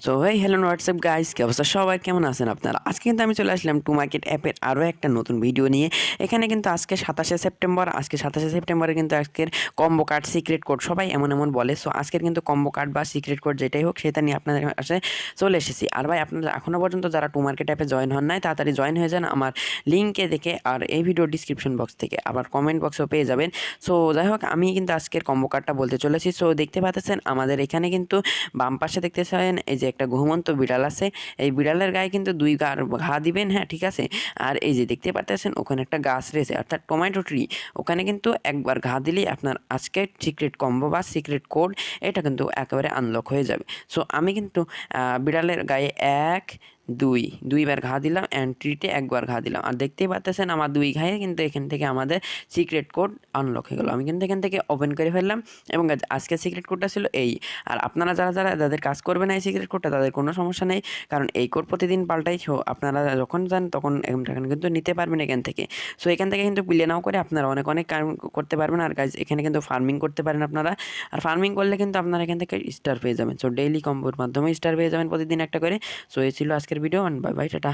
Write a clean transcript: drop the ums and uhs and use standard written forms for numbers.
So hey hello WhatsApp guys, কি অবস্থা? সবাই কেমন আছেন আপনারা? আজকে কিন্তু আমি চলে আসলাম টু মার্কেট অ্যাপের আরও একটা নতুন ভিডিও নিয়ে। এখানে কিন্তু আজকে 27শে সেপ্টেম্বর, আজকের 27শে সেপ্টেম্বরে কিন্তু আজকের কম্বো কার্ড, সিক্রেট কোড সবাই এমন এমন বলে। সো আজকের কিন্তু কম্বো কার্ড বা সিক্রেট কোড যেটাই হোক সেটা নিয়ে আপনাদের কাছে চলে এসেছি। আর ভাই, আপনারা এখনও পর্যন্ত যারা টু মার্কেট অ্যাপে জয়েন হন নাই তাড়াতাড়ি জয়েন হয়ে যান আমার লিঙ্কে দেখে, আর এই ভিডিও ডিসক্রিপশন বক্স থেকে, আবার কমেন্ট বক্সেও পেয়ে যাবেন। সো যাই হোক, আমি কিন্তু আজকের কম্বো কার্ডটা বলতে চলেছি। সো দেখতে পাচ্ছেন আমাদের এখানে কিন্তু বাম পাশে দেখতেছেন এই যে একটা ঘুমন্ত বিড়াল আছে। এই বিড়ালের গায়ে কিন্তু দুই ঘা দিবেন, হ্যাঁ ঠিক আছে। আর এই যে দেখতে পাচ্ছেন ওখানে একটা গাছ রয়েছে অর্থাৎ টমেটো ট্রি, ওখানে কিন্তু একবার ঘা দিলেই আপনার আজকের সিক্রেট কম্বো বা সিক্রেট কোড এটা কিন্তু একেবারে আনলক হয়ে যাবে। সো আমি কিন্তু বিড়ালের গায়ে দুইবার ঘা দিলাম অ্যান্ড ট্রিতে একবার ঘা দিলাম, আর দেখতেই পাচ্ছেন আমার দুই ঘায়ে কিন্তু এখান থেকে আমাদের সিক্রেট কোড আনলক হয়ে গেল। আমি কিন্তু এখান থেকে ওপেন করে ফেললাম এবং আজকের সিক্রেট কোডটা ছিল এই। আর আপনারা যাদের কাজ করবে না এই সিক্রেট কোডটা, তাদের কোনো সমস্যা নেই, কারণ এই কোড প্রতিদিন পাল্টাই। সো আপনারা যখন যান তখন এখানে কিন্তু নিতে পারবেন এখান থেকে। সো এখান থেকে কিন্তু প্লে নাও করে আপনারা অনেক অনেক কাজ করতে পারবেন। আর গাইজ, এখানে কিন্তু ফার্মিং করতে পারেন আপনারা। আর ফার্মিং করলে কিন্তু আপনারা এখান থেকে স্টার পেয়ে যাবেন। সো ডেইলি কম্বোর মাধ্যমে স্টার পেয়ে যাবেন প্রতিদিন একটা করে। সো এই ছিল আজকের ভিডিও, বাই বাই, টাটা।